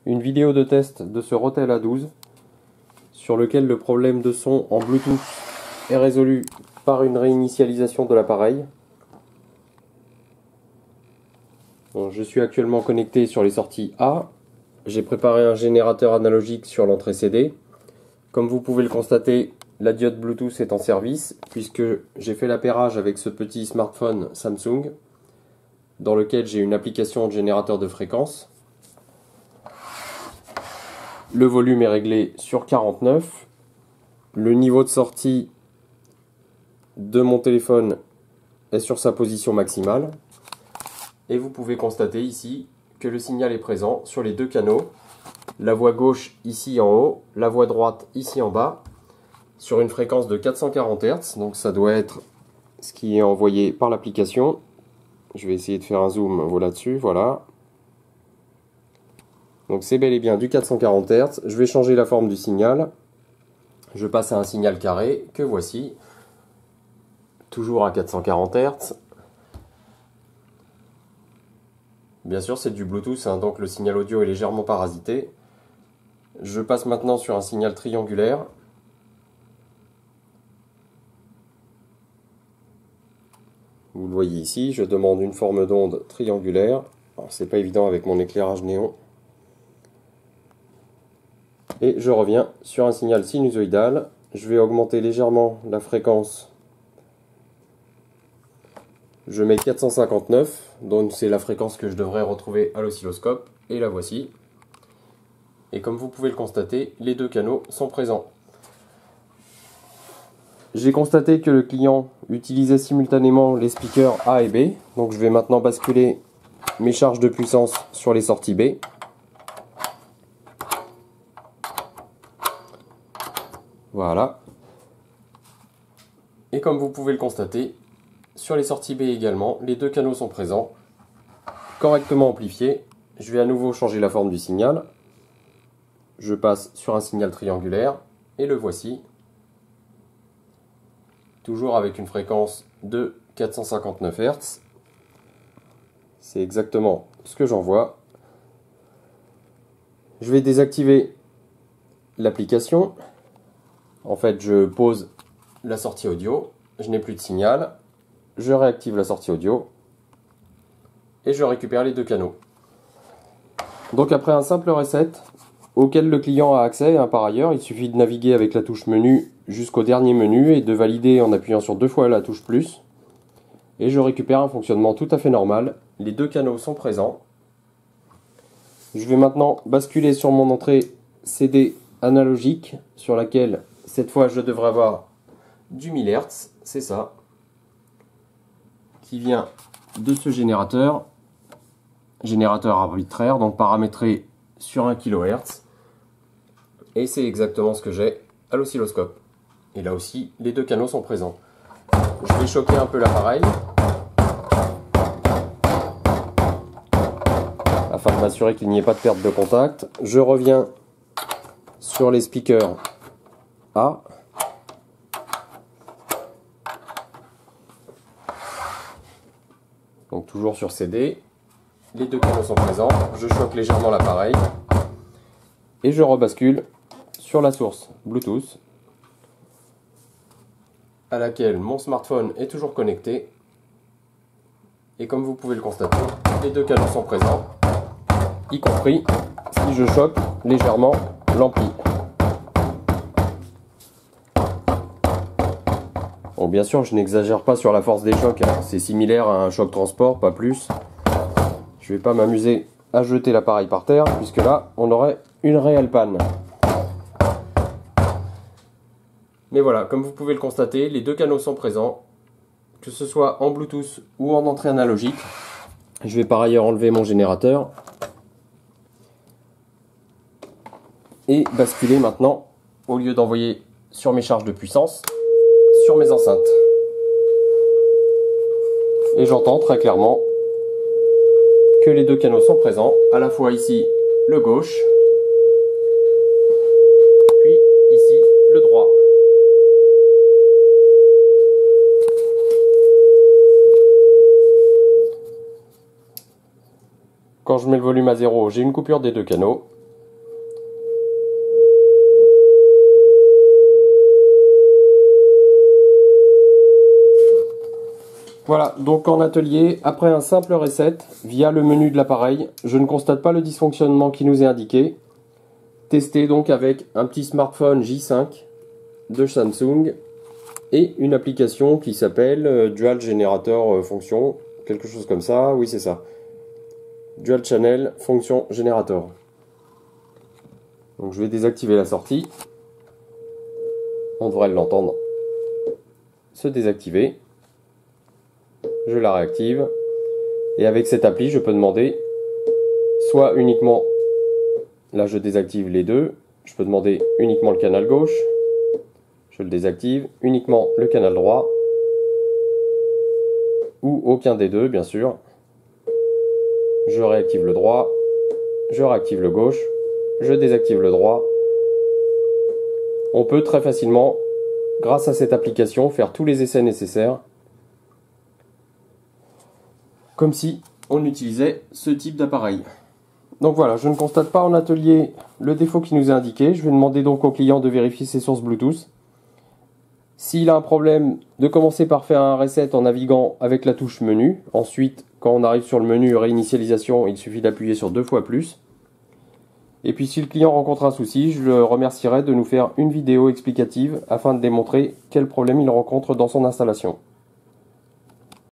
une vidéo de test de ce Rotel A12 sur lequel le problème de son en Bluetooth est résolu par une réinitialisation de l'appareil. Je suis actuellement connecté sur les sorties A. J'ai préparé un générateur analogique sur l'entrée CD. Comme vous pouvez le constater, la diode Bluetooth est en service puisque j'ai fait l'appairage avec ce petit smartphone Samsung dans lequel j'ai une application de générateur de fréquences. Le volume est réglé sur 49. Le niveau de sortie de mon téléphone est sur sa position maximale. Et vous pouvez constater ici que le signal est présent sur les deux canaux. La voie gauche ici en haut, la voie droite ici en bas, sur une fréquence de 440 Hz. Donc ça doit être ce qui est envoyé par l'application. Je vais essayer de faire un zoom là-dessus, voilà. Donc c'est bel et bien du 440 Hz. Je vais changer la forme du signal. Je passe à un signal carré que voici. Toujours à 440 Hz. Bien sûr c'est du Bluetooth, hein, donc le signal audio est légèrement parasité. Je passe maintenant sur un signal triangulaire. Vous le voyez ici, je demande une forme d'onde triangulaire. Alors c'est pas évident avec mon éclairage néon. Et je reviens sur un signal sinusoïdal. Je vais augmenter légèrement la fréquence. Je mets 459, donc c'est la fréquence que je devrais retrouver à l'oscilloscope. Et la voici. Et comme vous pouvez le constater, les deux canaux sont présents. J'ai constaté que le client utilisait simultanément les speakers A et B. Donc je vais maintenant basculer mes charges de puissance sur les sorties B. Voilà. Et comme vous pouvez le constater, sur les sorties B également, les deux canaux sont présents, correctement amplifiés. Je vais à nouveau changer la forme du signal. Je passe sur un signal triangulaire et le voici. Toujours avec une fréquence de 459 Hz. C'est exactement ce que j'envoie. Je vais désactiver l'application. En fait, je pose la sortie audio. Je n'ai plus de signal. Je réactive la sortie audio. Et je récupère les deux canaux. Donc après un simple reset, auquel le client a accès, hein, par ailleurs, il suffit de naviguer avec la touche menu jusqu'au dernier menu et de valider en appuyant sur deux fois la touche plus. Et je récupère un fonctionnement tout à fait normal. Les deux canaux sont présents. Je vais maintenant basculer sur mon entrée CD analogique, sur laquelle, cette fois, je devrais avoir du 1000 Hz, c'est ça, qui vient de ce générateur arbitraire, donc paramétré sur 1 kHz. Et c'est exactement ce que j'ai à l'oscilloscope. Et là aussi, les deux canaux sont présents. Je vais choquer un peu l'appareil afin de m'assurer qu'il n'y ait pas de perte de contact. Je reviens sur les speakers A. Donc toujours sur CD. Les deux canaux sont présents. Je choque légèrement l'appareil. Et je rebascule sur la source Bluetooth à laquelle mon smartphone est toujours connecté. Et comme vous pouvez le constater, les deux canaux sont présents, y compris si je choque légèrement l'ampli. Bon, bien sûr, je n'exagère pas sur la force des chocs, hein. C'est similaire à un choc transport, pas plus. Je ne vais pas m'amuser à jeter l'appareil par terre, puisque là, on aurait une réelle panne. Mais voilà, comme vous pouvez le constater, les deux canaux sont présents, que ce soit en Bluetooth ou en entrée analogique. Je vais par ailleurs enlever mon générateur et basculer maintenant, au lieu d'envoyer sur mes charges de puissance, sur mes enceintes. Et j'entends très clairement que les deux canaux sont présents, à la fois ici le gauche, puis ici le droit. Quand je mets le volume à 0, j'ai une coupure des deux canaux. Voilà, donc en atelier, après un simple reset, via le menu de l'appareil, je ne constate pas le dysfonctionnement qui nous est indiqué. Testé donc avec un petit smartphone J5 de Samsung et une application qui s'appelle Dual Generator Function, quelque chose comme ça, oui c'est ça. Dual Channel Function Generator. Donc je vais désactiver la sortie. On devrait l'entendre se désactiver. Je la réactive. Et avec cette appli, je peux demander soit uniquement, là je désactive les deux, je peux demander uniquement le canal gauche, je le désactive, uniquement le canal droit, ou aucun des deux bien sûr. Je réactive le droit, je réactive le gauche, je désactive le droit. On peut très facilement, grâce à cette application, faire tous les essais nécessaires, comme si on utilisait ce type d'appareil. Donc voilà, je ne constate pas en atelier le défaut qui nous est indiqué. Je vais demander donc au client de vérifier ses sources Bluetooth. S'il a un problème, de commencer par faire un reset en naviguant avec la touche menu. Ensuite, quand on arrive sur le menu réinitialisation, il suffit d'appuyer sur 2 fois plus. Et puis si le client rencontre un souci, je le remercierai de nous faire une vidéo explicative afin de démontrer quel problème il rencontre dans son installation.